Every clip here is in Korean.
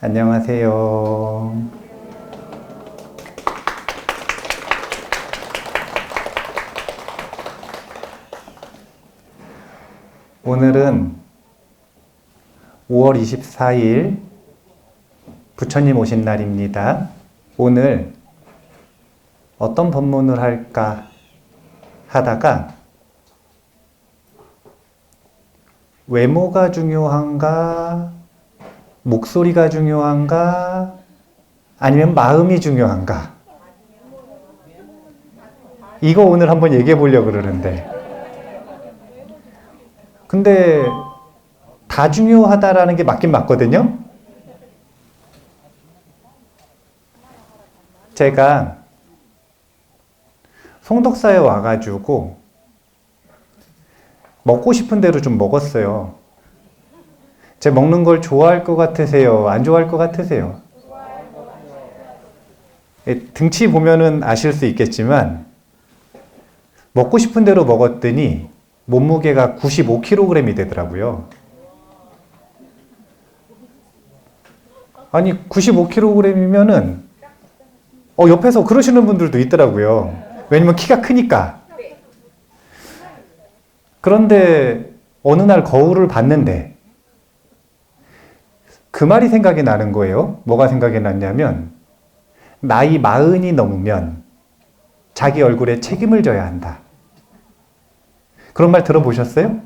안녕하세요. 오늘은 5월 24일 부처님 오신 날입니다. 오늘 어떤 법문을 할까 하다가 외모가 중요한가? 목소리가 중요한가? 아니면 마음이 중요한가? 이거 오늘 한번 얘기해 보려고 그러는데, 근데 다 중요하다라는 게 맞긴 맞거든요. 제가 송덕사에 와가지고 먹고 싶은 대로 좀 먹었어요. 제 먹는 걸 좋아할 것 같으세요? 안 좋아할 것 같으세요? 등치 보면은 아실 수 있겠지만 먹고 싶은 대로 먹었더니 몸무게가 95kg이 되더라고요. 아니 95kg이면은 옆에서 그러시는 분들도 있더라고요. 왜냐면 키가 크니까. 그런데 어느 날 거울을 봤는데 그 말이 생각이 나는 거예요. 뭐가 생각이 났냐면 나이 40이 넘으면 자기 얼굴에 책임을 져야 한다. 그런 말 들어보셨어요?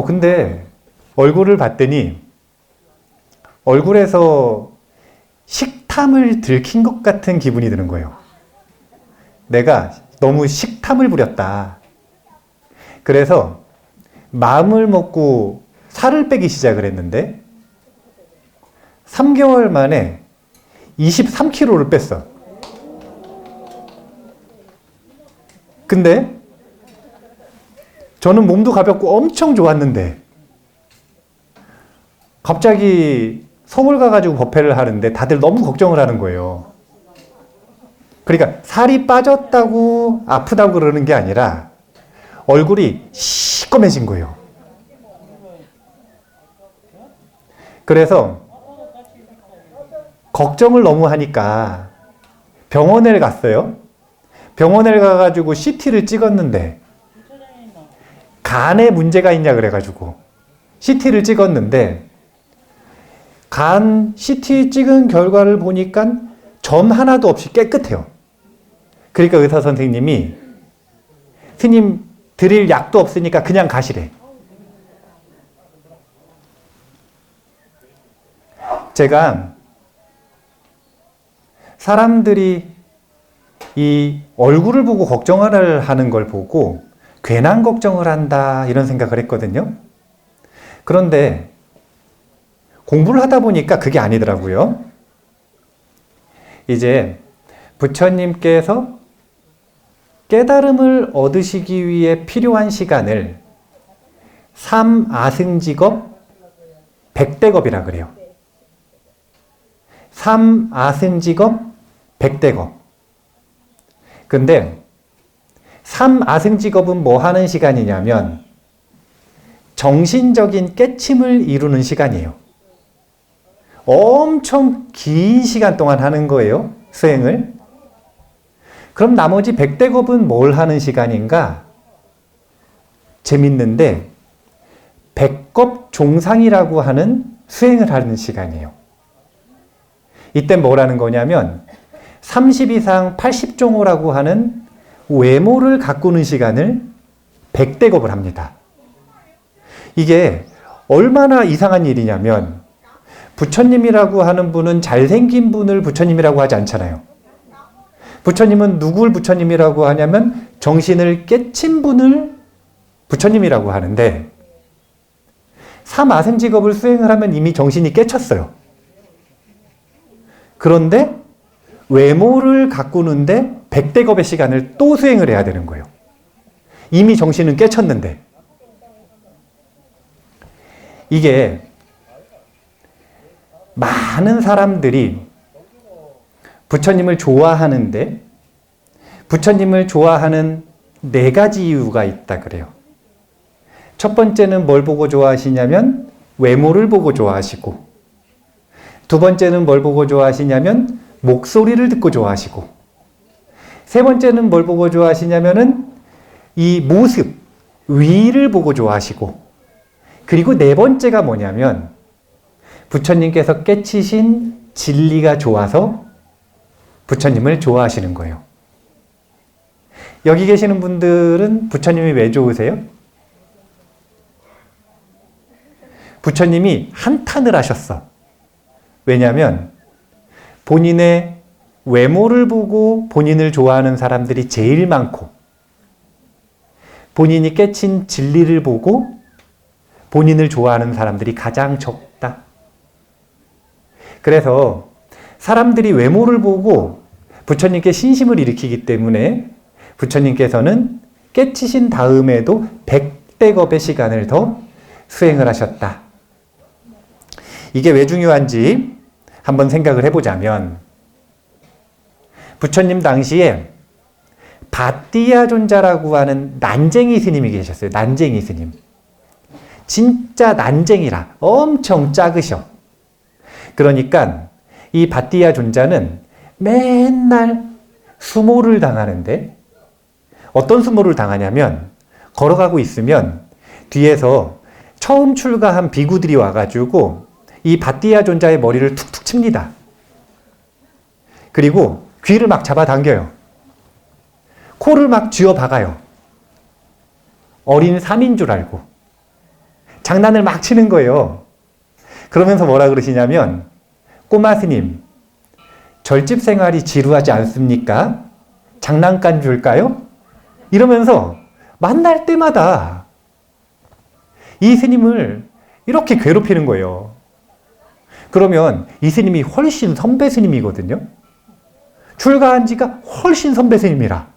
근데 얼굴을 봤더니 얼굴에서 식탐을 들킨 것 같은 기분이 드는 거예요. 내가 너무 식탐을 부렸다. 그래서 마음을 먹고 살을 빼기 시작을 했는데 3개월 만에 23kg를 뺐어. 근데 저는 몸도 가볍고 엄청 좋았는데 갑자기 서울 가가지고 법회를 하는데 다들 너무 걱정을 하는 거예요. 그러니까 살이 빠졌다고 아프다고 그러는 게 아니라 얼굴이 시꺼매진 거예요. 그래서 걱정을 너무 하니까 병원에 갔어요. 병원에 가가지고 CT를 찍었는데 간에 문제가 있냐 그래가지고 CT를 찍었는데 간 CT 찍은 결과를 보니까 점 하나도 없이 깨끗해요. 그러니까 의사 선생님이 스님 드릴 약도 없으니까 그냥 가시래. 제가 사람들이 이 얼굴을 보고 걱정을 하는 걸 보고 괜한 걱정을 한다 이런 생각을 했거든요. 그런데 공부를 하다 보니까 그게 아니더라고요. 이제 부처님께서 깨달음을 얻으시기 위해 필요한 시간을 삼아승직업 백대겁이라 그래요. 삼아승직업 백대겁. 근데 삼아승직업은 뭐 하는 시간이냐면 정신적인 깨침을 이루는 시간이에요. 엄청 긴 시간 동안 하는 거예요. 수행을. 그럼 나머지 백대겁은 뭘 하는 시간인가? 재밌는데 백겁 종상이라고 하는 수행을 하는 시간이에요. 이때 뭐라는 거냐면 30 이상 80종호라고 하는 외모를 가꾸는 시간을 백대겁을 합니다. 이게 얼마나 이상한 일이냐면 부처님이라고 하는 분은 잘생긴 분을 부처님이라고 하지 않잖아요. 부처님은 누굴 부처님이라고 하냐면 정신을 깨친 분을 부처님이라고 하는데 삼아승직업을 수행을 하면 이미 정신이 깨쳤어요. 그런데 외모를 가꾸는데 백대겁의 시간을 또 수행을 해야 되는 거예요. 이미 정신은 깨쳤는데. 이게 많은 사람들이 부처님을 좋아하는데 부처님을 좋아하는 4가지 이유가 있다 그래요. 첫 번째는 뭘 보고 좋아하시냐면 외모를 보고 좋아하시고, 두 번째는 뭘 보고 좋아하시냐면 목소리를 듣고 좋아하시고, 세 번째는 뭘 보고 좋아하시냐면은 이 모습, 위를 보고 좋아하시고, 그리고 네 번째가 뭐냐면 부처님께서 깨치신 진리가 좋아서 부처님을 좋아하시는 거예요. 여기 계시는 분들은 부처님이 왜 좋으세요? 부처님이 한탄을 하셨어. 왜냐하면 본인의 외모를 보고 본인을 좋아하는 사람들이 제일 많고, 본인이 깨친 진리를 보고 본인을 좋아하는 사람들이 가장 적다. 그래서 사람들이 외모를 보고 부처님께 신심을 일으키기 때문에 부처님께서는 깨치신 다음에도 100대겁의 시간을 더 수행을 하셨다. 이게 왜 중요한지 한번 생각을 해보자면, 부처님 당시에 바띠야 존자라고 하는 난쟁이 스님이 계셨어요. 난쟁이 스님. 진짜 난쟁이라 엄청 작으셔. 그러니까 이 바띠야 존자는 맨날 수모를 당하는데, 어떤 수모를 당하냐면 걸어가고 있으면 뒤에서 처음 출가한 비구들이 와가지고 이 바띠야 존자의 머리를 툭툭 칩니다. 그리고 귀를 막 잡아당겨요. 코를 막 쥐어 박아요. 어린 삼인 줄 알고 장난을 막 치는 거예요. 그러면서 뭐라 그러시냐면, 꼬마 스님, 절집 생활이 지루하지 않습니까? 장난감 줄까요? 이러면서 만날 때마다 이 스님을 이렇게 괴롭히는 거예요. 그러면 이 스님이 훨씬 선배 스님이거든요. 출가한 지가 훨씬 선배 스님이라.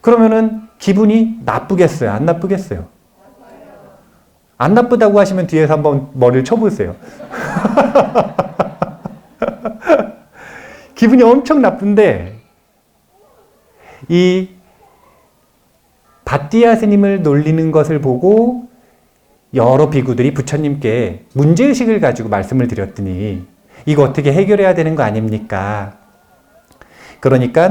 그러면은 기분이 나쁘겠어요? 안 나쁘겠어요? 안 나쁘다고 하시면 뒤에서 한번 머리를 쳐보세요. 기분이 엄청 나쁜데, 이 바띠야 스님을 놀리는 것을 보고 여러 비구들이 부처님께 문제의식을 가지고 말씀을 드렸더니 이거 어떻게 해결해야 되는 거 아닙니까? 그러니까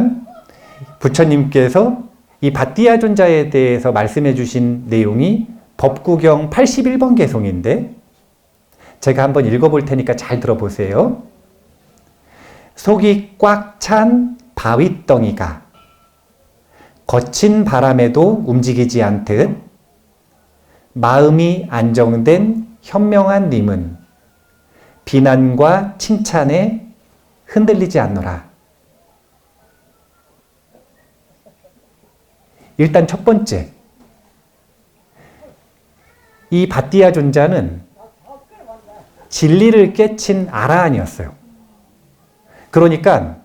부처님께서 이 바띠야 존자에 대해서 말씀해 주신 내용이 법구경 81번 개송인데, 제가 한번 읽어볼 테니까 잘 들어보세요. 속이 꽉 찬 바윗덩이가 거친 바람에도 움직이지 않듯 마음이 안정된 현명한 님은 비난과 칭찬에 흔들리지 않노라. 일단 첫 번째, 이 바띠야 존자는 진리를 깨친 아라한이었어요. 그러니까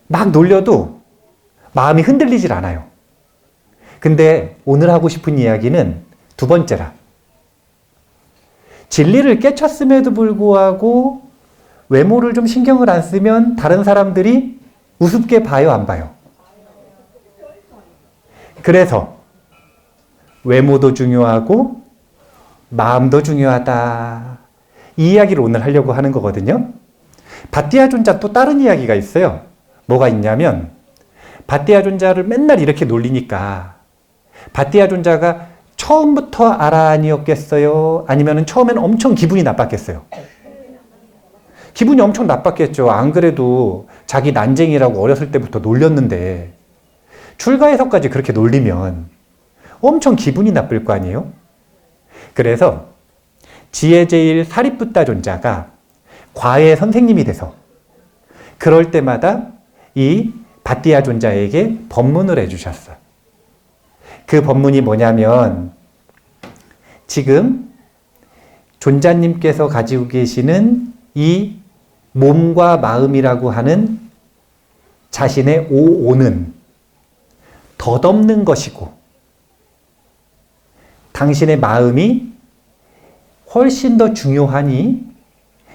막 놀려도 마음이 흔들리질 않아요. 근데 오늘 하고 싶은 이야기는 두 번째라. 진리를 깨쳤음에도 불구하고 외모를 좀 신경을 안 쓰면 다른 사람들이 우습게 봐요, 안 봐요? 그래서 외모도 중요하고 마음도 중요하다. 이 이야기를 오늘 하려고 하는 거거든요. 바띠야 존자 또 다른 이야기가 있어요. 뭐가 있냐면, 바띠야 존자를 맨날 이렇게 놀리니까 바띠야 존자가 처음부터 아라한이었겠어요? 아니면 처음에는 엄청 기분이 나빴겠어요? 기분이 엄청 나빴겠죠. 안 그래도 자기 난쟁이라고 어렸을 때부터 놀렸는데 출가해서까지 그렇게 놀리면 엄청 기분이 나쁠 거 아니에요? 그래서 지혜제일 사리푸타 존자가 과외 선생님이 돼서 그럴 때마다 이 바띠야 존자에게 법문을 해주셨어요. 그 법문이 뭐냐면, 지금 존자님께서 가지고 계시는 이 몸과 마음이라고 하는 자신의 오오는 덧없는 것이고, 당신의 마음이 훨씬 더 중요하니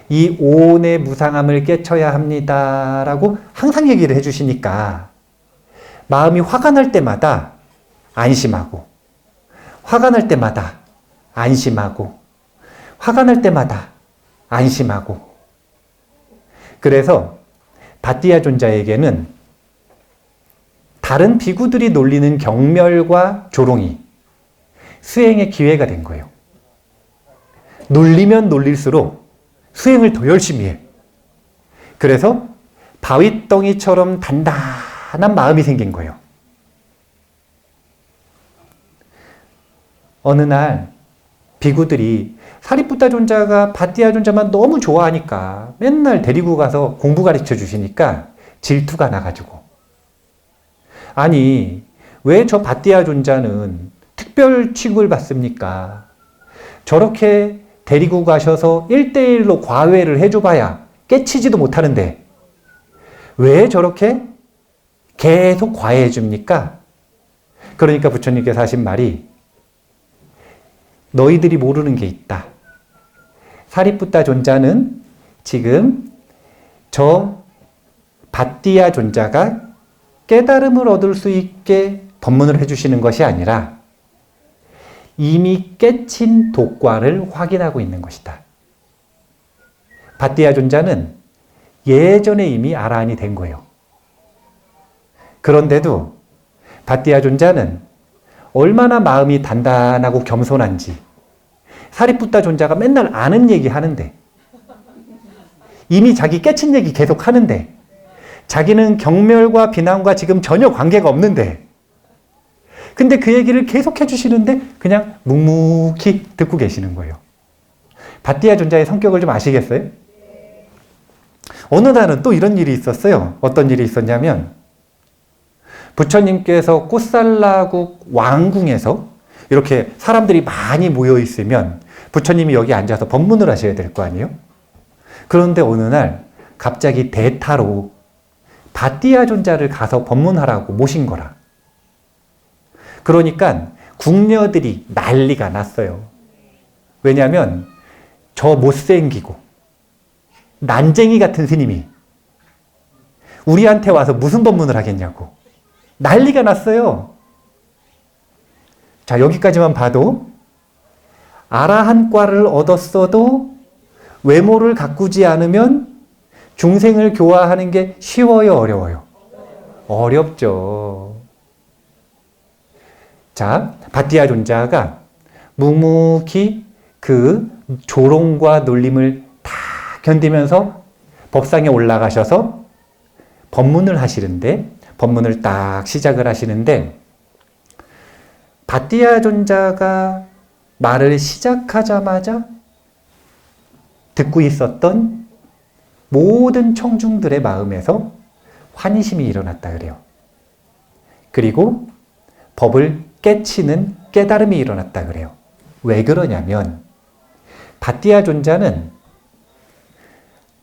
이 오온의 무상함을 깨쳐야 합니다라고 항상 얘기를 해주시니까 마음이 화가 날 때마다 안심하고, 화가 날 때마다 안심하고, 화가 날 때마다 안심하고, 그래서 바띠아 존자에게는 다른 비구들이 놀리는 경멸과 조롱이 수행의 기회가 된 거예요. 놀리면 놀릴수록 수행을 더 열심히 해. 그래서 바위덩이처럼 단단한 마음이 생긴 거예요. 어느 날 비구들이 사리푸타 존자가 바띠아 존자만 너무 좋아하니까 맨날 데리고 가서 공부 가르쳐 주시니까 질투가 나가지고, 아니 왜 저 바띠아 존자는 특별 취급을 받습니까? 저렇게 데리고 가셔서 1대1로 과외를 해줘봐야 깨치지도 못하는데 왜 저렇게 계속 과외해 줍니까? 그러니까 부처님께서 하신 말이, 너희들이 모르는 게 있다. 사리푸타 존자는 지금 저 바띠아 존자가 깨달음을 얻을 수 있게 법문을 해주시는 것이 아니라 이미 깨친 독과를 확인하고 있는 것이다. 바띠아 존자는 예전에 이미 아라한이 된 거예요. 그런데도 바띠아 존자는 얼마나 마음이 단단하고 겸손한지 사리푸타 존자가 맨날 아는 얘기 하는데, 이미 자기 깨친 얘기 계속 하는데, 자기는 경멸과 비난과 지금 전혀 관계가 없는데, 근데 그 얘기를 계속 해주시는데 그냥 묵묵히 듣고 계시는 거예요. 바띠아 존자의 성격을 좀 아시겠어요? 어느 날은 또 이런 일이 있었어요. 어떤 일이 있었냐면, 부처님께서 꽃살라국 왕궁에서 이렇게 사람들이 많이 모여 있으면 부처님이 여기 앉아서 법문을 하셔야 될 거 아니에요? 그런데 어느 날 갑자기 대타로 바띠아 존자를 가서 법문하라고 모신 거라. 그러니까 궁녀들이 난리가 났어요. 왜냐하면 저 못생기고 난쟁이 같은 스님이 우리한테 와서 무슨 법문을 하겠냐고 난리가 났어요. 자, 여기까지만 봐도 아라한과를 얻었어도 외모를 가꾸지 않으면 중생을 교화하는 게 쉬워요, 어려워요? 어렵죠. 자, 바띠아 존자가 묵묵히 그 조롱과 놀림을 다 견디면서 법상에 올라가셔서 법문을 하시는데, 법문을 딱 시작을 하시는데, 바띠아 존자가 말을 시작하자마자 듣고 있었던 모든 청중들의 마음에서 환희심이 일어났다 그래요. 그리고 법을 깨치는 깨달음이 일어났다 그래요. 왜 그러냐면 바띠아 존자는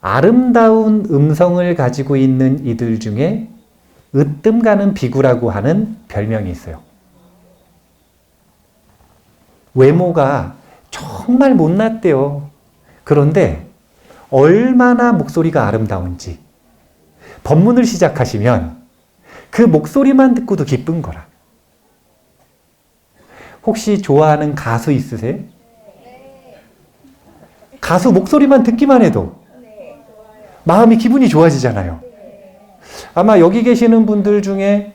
아름다운 음성을 가지고 있는 이들 중에 으뜸 가는 비구라고 하는 별명이 있어요. 외모가 정말 못났대요. 그런데 얼마나 목소리가 아름다운지 법문을 시작하시면 그 목소리만 듣고도 기쁜 거라. 혹시 좋아하는 가수 있으세요? 가수 목소리만 듣기만 해도 마음이 기분이 좋아지잖아요. 아마 여기 계시는 분들 중에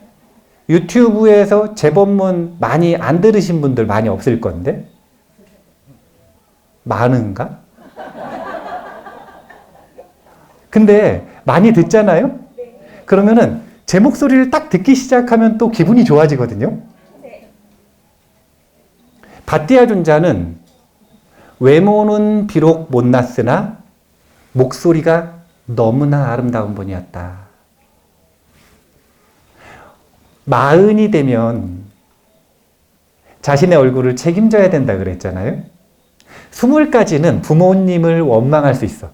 유튜브에서 제 법문 많이 안 들으신 분들 많이 없을 건데? 많은가? 근데 많이 듣잖아요? 그러면은 제 목소리를 딱 듣기 시작하면 또 기분이 좋아지거든요. 바띠아 존자는 외모는 비록 못났으나 목소리가 너무나 아름다운 분이었다. 40이 되면 자신의 얼굴을 책임져야 된다 그랬잖아요. 20까지는 부모님을 원망할 수 있어.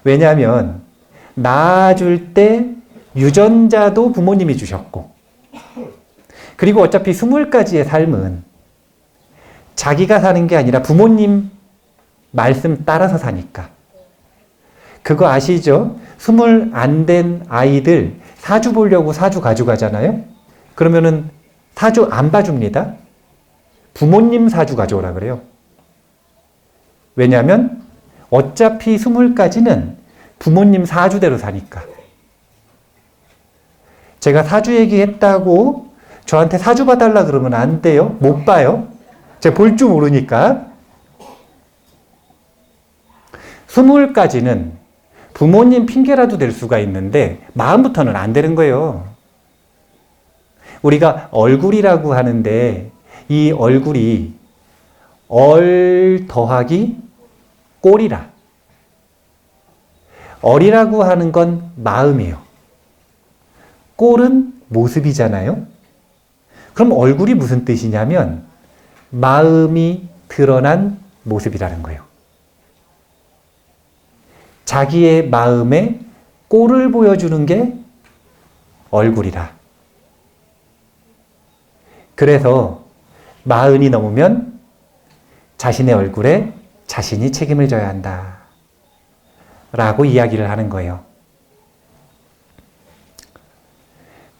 왜냐하면 낳아줄 때 유전자도 부모님이 주셨고, 그리고 어차피 20까지의 삶은 자기가 사는 게 아니라 부모님 말씀 따라서 사니까. 그거 아시죠? 20 안 된 아이들 사주 보려고 사주 가져가잖아요. 그러면은 사주 안 봐줍니다. 부모님 사주 가져오라 그래요. 왜냐하면 어차피 20까지는 부모님 사주대로 사니까. 제가 사주 얘기했다고 저한테 사주 봐달라 그러면 안 돼요. 못 봐요. 제가 볼 줄 모르니까. 스물까지는 부모님 핑계라도 될 수가 있는데 마음부터는 안 되는 거예요. 우리가 얼굴이라고 하는데 이 얼굴이 얼 더하기 꼴이라. 얼이라고 하는 건 마음이에요. 꼴은 모습이잖아요. 그럼 얼굴이 무슨 뜻이냐면 마음이 드러난 모습이라는 거예요. 자기의 마음의 꼴을 보여주는 게 얼굴이라. 그래서 40이 넘으면 자신의 얼굴에 자신이 책임을 져야 한다. 라고 이야기를 하는 거예요.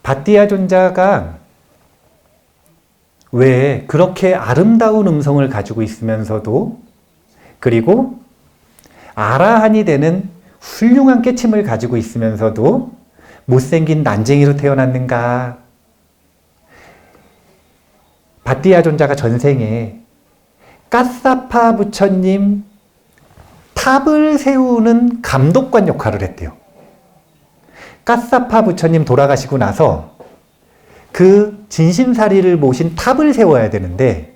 밧디아 존자가 왜 그렇게 아름다운 음성을 가지고 있으면서도 그리고 아라한이 되는 훌륭한 깨침을 가지고 있으면서도 못생긴 난쟁이로 태어났는가? 밧디아 존자가 전생에 까사파 부처님 탑을 세우는 감독관 역할을 했대요. 까사파 부처님 돌아가시고 나서 그 진심사리를 모신 탑을 세워야 되는데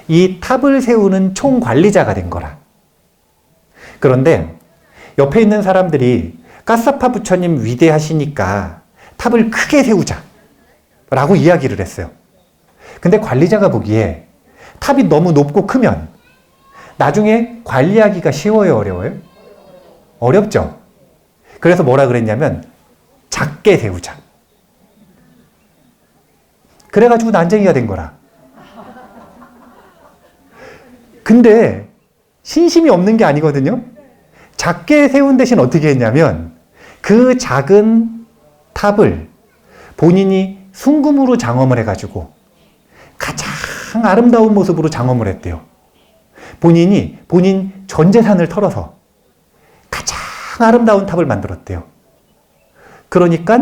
이 탑을 세우는 총관리자가 된 거라. 그런데 옆에 있는 사람들이 까사파 부처님 위대하시니까 탑을 크게 세우자 라고 이야기를 했어요. 근데 관리자가 보기에 탑이 너무 높고 크면 나중에 관리하기가 쉬워요, 어려워요? 어렵죠? 그래서 뭐라 그랬냐면 작게 세우자. 그래가지고 난쟁이가 된 거라. 근데 신심이 없는 게 아니거든요. 작게 세운 대신 어떻게 했냐면 그 작은 탑을 본인이 순금으로 장엄을 해가지고 가장 아름다운 모습으로 장엄을 했대요. 본인 전 재산을 털어서 가장 아름다운 탑을 만들었대요. 그러니까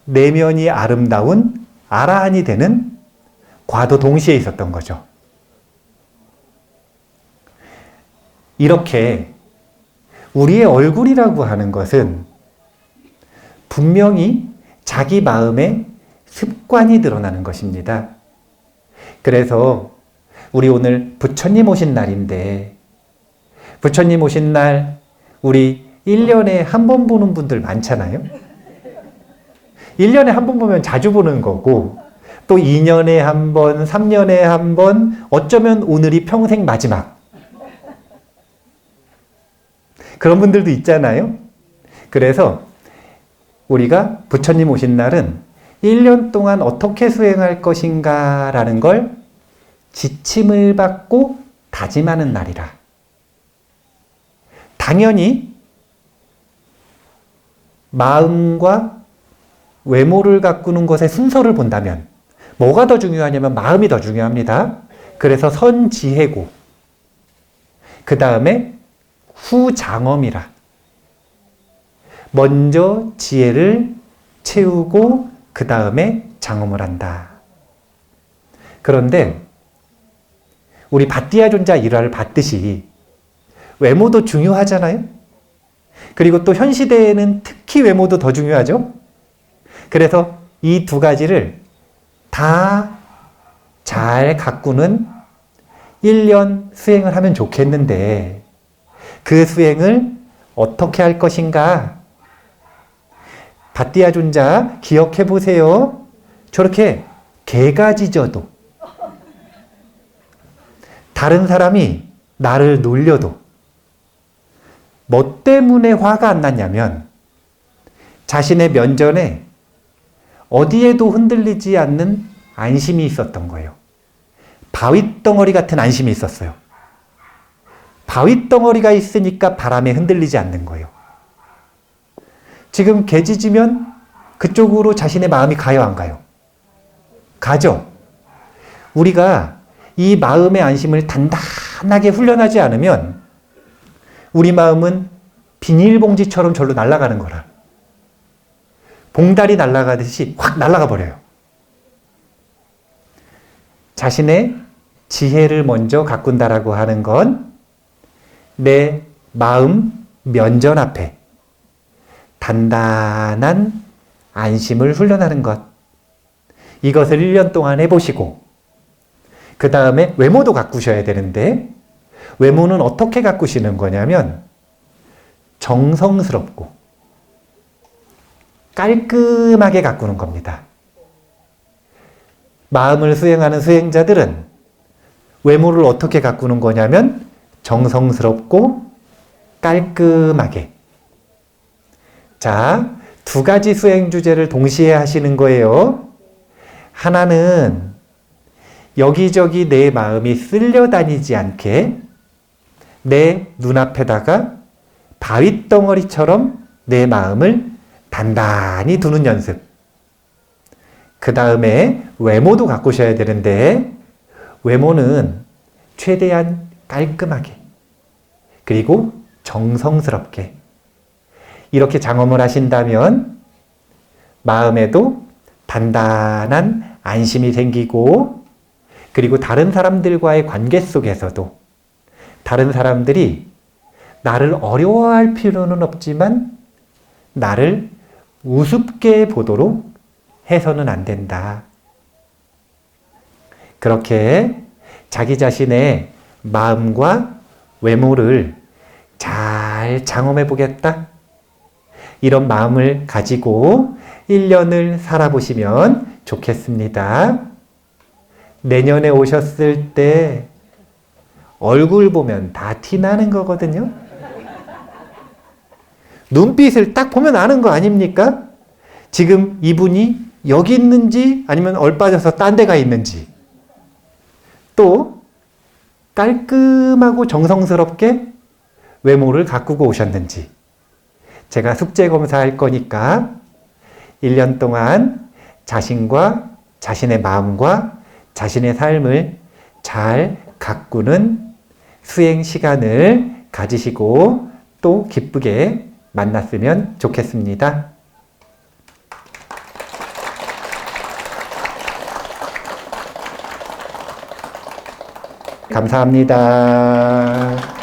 내면이 아름다운 아라한이 되는 과도 동시에 있었던 거죠. 이렇게 우리의 얼굴이라고 하는 것은 분명히 자기 마음의 습관이 드러나는 것입니다. 그래서 우리 오늘 부처님 오신 날인데 부처님 오신 날 우리 1년에 한 번 보는 분들 많잖아요. 1년에 한 번 보면 자주 보는 거고 또 2년에 한 번, 3년에 한 번, 어쩌면 오늘이 평생 마지막. 그런 분들도 있잖아요. 그래서 우리가 부처님 오신 날은 1년 동안 어떻게 수행할 것인가 라는 걸 지침을 받고 다짐하는 날이라. 당연히 마음과 외모를 가꾸는 것의 순서를 본다면 뭐가 더 중요하냐면 마음이 더 중요합니다. 그래서 선지혜고 그 다음에 후장엄이라. 먼저 지혜를 채우고 그 다음에 장엄을 한다. 그런데 우리 밧디아 존자 일화를 봤듯이 외모도 중요하잖아요. 그리고 또 현 시대에는 특히 외모도 더 중요하죠. 그래서 이 두 가지를 다 잘 가꾸는 1년 수행을 하면 좋겠는데 그 수행을 어떻게 할 것인가? 밧디아 존자 기억해 보세요. 저렇게 개가 짖어도 다른 사람이 나를 놀려도 뭐 때문에 화가 안 났냐면 자신의 면전에 어디에도 흔들리지 않는 안심이 있었던 거예요. 바윗덩어리 같은 안심이 있었어요. 바윗덩어리가 있으니까 바람에 흔들리지 않는 거예요. 지금 개 짖으면 그쪽으로 자신의 마음이 가요, 안 가요? 가죠. 우리가 이 마음의 안심을 단단하게 훈련하지 않으면 우리 마음은 비닐봉지처럼 절로 날아가는 거라. 봉다리 날아가듯이 확 날아가 버려요. 자신의 지혜를 먼저 가꾼다라고 하는 건 내 마음 면전 앞에 단단한 안심을 훈련하는 것. 이것을 1년 동안 해보시고 그 다음에 외모도 가꾸셔야 되는데 외모는 어떻게 가꾸시는 거냐면 정성스럽고 깔끔하게 가꾸는 겁니다. 마음을 수행하는 수행자들은 외모를 어떻게 가꾸는 거냐면 정성스럽고 깔끔하게. 자, 두 가지 수행 주제를 동시에 하시는 거예요. 하나는 여기저기 내 마음이 쓸려다니지 않게 내 눈앞에다가 바윗덩어리처럼 내 마음을 단단히 두는 연습. 그 다음에 외모도 가꾸셔야 되는데 외모는 최대한 깔끔하게 그리고 정성스럽게 이렇게 장엄을 하신다면 마음에도 단단한 안심이 생기고 그리고 다른 사람들과의 관계 속에서도 다른 사람들이 나를 어려워할 필요는 없지만 나를 우습게 보도록 해서는 안 된다. 그렇게 자기 자신의 마음과 외모를 잘 장엄해 보겠다. 이런 마음을 가지고 1년을 살아보시면 좋겠습니다. 내년에 오셨을 때 얼굴 보면 다 티나는 거거든요. 눈빛을 딱 보면 아는 거 아닙니까? 지금 이분이 여기 있는지 아니면 얼빠져서 딴 데가 있는지 또 깔끔하고 정성스럽게 외모를 가꾸고 오셨는지 제가 숙제 검사할 거니까 1년 동안 자신과 자신의 마음과 자신의 삶을 잘 가꾸는 수행 시간을 가지시고 또 기쁘게 만났으면 좋겠습니다. 감사합니다.